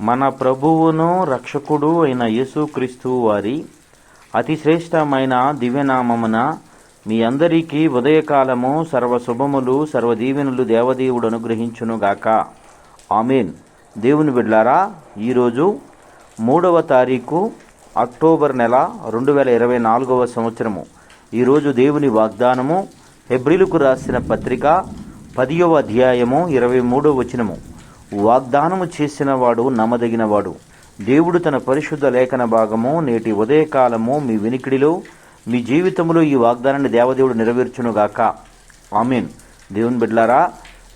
మన ప్రభువును రక్షకుడు అయిన యేసుక్రీస్తు వారి అతి శ్రేష్టమైన దివ్యనామమున మీ అందరికీ ఉదయకాలము సర్వశుభములు సర్వదీవెనలు దేవదేవుడు అనుగ్రహించునుగాక. ఆమేన్. దేవుని బిడ్డలారా, ఈరోజు 3వ తారీఖు అక్టోబర్ నెల 2024వ సంవత్సరము. ఈరోజు దేవుని వాగ్దానము హెబ్రీలకు రాసిన పత్రిక 10వ అధ్యాయము 23వ వచనము. వాగ్దానము చేసినవాడు నమ్మదగినవాడు. దేవుడు తన పరిశుద్ధ లేఖన భాగము నేటి ఉదయకాలము మీ వినికిడిలో, మీ జీవితంలో ఈ వాగ్దానాన్ని దేవదేవుడు నెరవేర్చునుగాక. ఆమేన్. దేవుని బిడ్డలారా,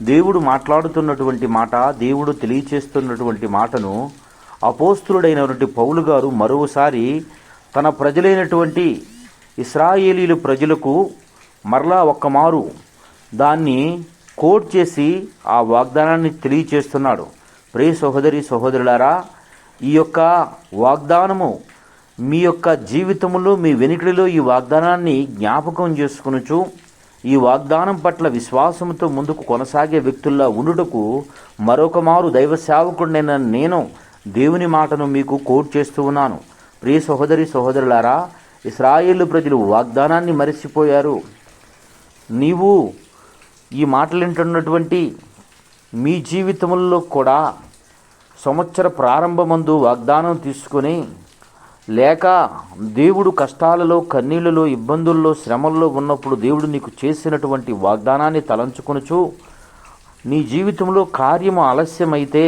దేవుడు మాట్లాడుతున్నటువంటి మాట, దేవుడు తెలియచేస్తున్నటువంటి మాటను అపోస్తులుడైనటువంటి పౌలు గారు మరోసారి తన ప్రజలైనటువంటి ఇశ్రాయేలీలు ప్రజలకు మరలా ఒక్కమారు దాన్ని కోట్ చేసి ఆ వాగ్దానాన్ని తెలియచేస్తున్నాడు. ప్రియ సహోదరి సహోదరులారా, ఈ యొక్క వాగ్దానము మీ యొక్క జీవితంలో, మీ వెనుకడిలో ఈ వాగ్దానాన్ని జ్ఞాపకం చేసుకొనుచు ఈ వాగ్దానం పట్ల విశ్వాసంతో ముందుకు కొనసాగే వ్యక్తుల్లా ఉండుటకు మరొక మారు దైవ సేవకుడినైన నేను దేవుని మాటను మీకు కోట్ చేస్తూ ఉన్నాను. ప్రియ సహోదరి సహోదరులారా, ఇశ్రాయేలు ప్రజలు వాగ్దానాన్ని మరిచిపోయారు. నీవు ఈ మాటలు వింటున్నటువంటి మీ జీవితంలో కూడా సంవత్సర ప్రారంభమందు వాగ్దానం తీసుకొని, లేక దేవుడు కష్టాలలో, కన్నీళ్లలో, ఇబ్బందుల్లో, శ్రమల్లో ఉన్నప్పుడు దేవుడు నీకు చేసినటువంటి వాగ్దానాన్ని తలంచుకొనుచు నీ జీవితంలో కార్యము ఆలస్యమైతే,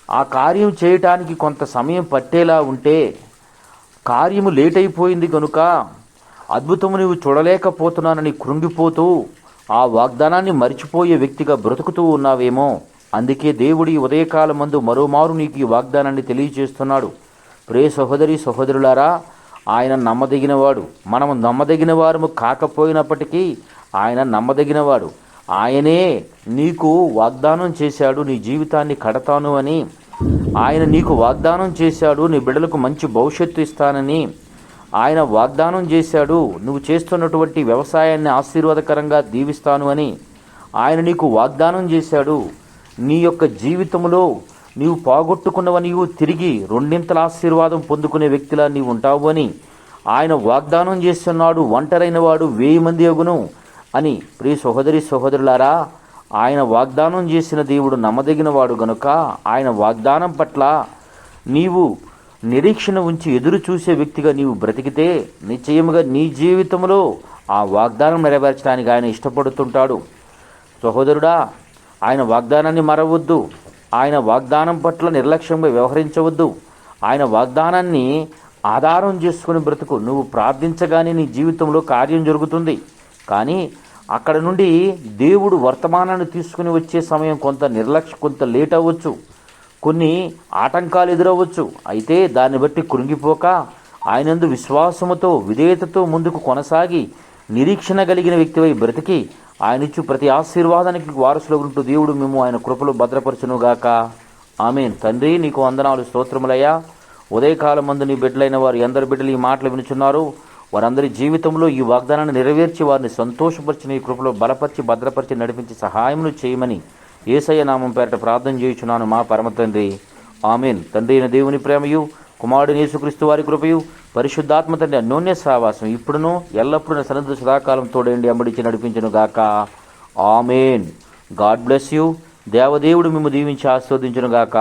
ఆ కార్యం చేయటానికి కొంత సమయం పట్టేలా ఉంటే, కార్యము లేట్ అయిపోయింది కనుక అద్భుతము నీవు చూడలేకపోతున్నానని కృంగిపోతూ ఆ వాగ్దానాన్ని మరిచిపోయే వ్యక్తిగా బ్రతుకుతూ ఉన్నావేమో. అందుకే దేవుడి ఉదయకాలమందు మరోమారు నీకు ఈ వాగ్దానాన్ని తెలియజేస్తున్నాడు. ప్రియ సహోదరి సహోదరులారా, ఆయన నమ్మదగినవాడు. మనము నమ్మదగిన వారము కాకపోయినప్పటికీ ఆయన నమ్మదగినవాడు. ఆయనే నీకు వాగ్దానం చేశాడు, నీ జీవితాన్ని కడతాను అని. ఆయన నీకు వాగ్దానం చేశాడు, నీ బిడ్డలకు మంచి భవిష్యత్తు ఇస్తానని. ఆయన వాగ్దానం చేశాడు, నువ్వు చేస్తున్నటువంటి వ్యవసాయాన్ని ఆశీర్వాదకరంగా దీవిస్తాను అని. ఆయన నీకు వాగ్దానం చేశాడు, నీ యొక్క జీవితంలో నీవు పోగొట్టుకున్నవ నీవు తిరిగి రెండింతల ఆశీర్వాదం పొందుకునే వ్యక్తిలా నీవు ఉంటావు అని ఆయన వాగ్దానం చేస్తున్నాడు. ఒంటరైన వాడు 1000 మంది అగును అని. ప్రియ సహోదరి సహోదరులారా, ఆయన వాగ్దానం చేసిన దేవుడు నమ్మదగిన వాడు గనుక ఆయన వాగ్దానం పట్ల నీవు నిరీక్షణ ఉంచి ఎదురు చూసే వ్యక్తిగా నీవు బ్రతికితే నిశ్చయముగా నీ జీవితంలో ఆ వాగ్దానం నెరవేర్చడానికి ఆయన ఇష్టపడుతుంటాడు. సహోదరుడా, ఆయన వాగ్దానాన్ని మరవద్దు. ఆయన వాగ్దానం పట్ల నిర్లక్ష్యంగా వ్యవహరించవద్దు. ఆయన వాగ్దానాన్ని ఆధారం చేసుకుని బ్రతుకు. నువ్వు ప్రార్థించగానే నీ జీవితంలో కార్యం జరుగుతుంది. కానీ అక్కడ నుండి దేవుడు వర్తమానాన్ని తీసుకుని వచ్చే సమయం కొంత లేట్ అవ్వచ్చు, కొన్ని ఆటంకాలు ఎదురవ్వచ్చు. అయితే దాన్ని బట్టి కృంగిపోక ఆయనందు విశ్వాసముతో, విధేయతతో ముందుకు కొనసాగి నిరీక్షణ కలిగిన వ్యక్తివై బ్రతికి ఆయనిచ్చు ప్రతి ఆశీర్వాదానికి వారసులు ఉంటూ దేవుడు మేము ఆయన కృపలో భద్రపరచునుగాక. ఆమేన్. తండ్రి, నీకు వందనాలు, స్తోత్రములయ్యా. ఉదయకాలం మందు నీ బిడ్డలైన వారు ఎందరు బిడ్డలు ఈ మాటలు వినుచున్నారు, వారందరి జీవితంలో ఈ వాగ్దానాన్ని నెరవేర్చి వారిని సంతోషపరిచి నీ కృపలో బలపరిచి భద్రపరిచి నడిపించి సహాయమును చేయమని యేసయ్య నామం పేరట ప్రార్థన చేయుచున్నాను మా పరమ తండ్రి. ఆమేన్. తండ్రి అయిన దేవుని ప్రేమయు, కుమారుడు యేసుక్రీస్తు వారి కృపయు, పరిశుద్ధాత్మ తండ్రి అన్యోన్య సహవాసం ఇప్పుడును ఎల్లప్పుడూ సన్నిధి సదాకాలం తోడేండి అంబడించి నడిపించును గాక. ఆమేన్. God bless you. దేవదేవుడు మిమ్ము దీవించి ఆశీర్వదించును గాక.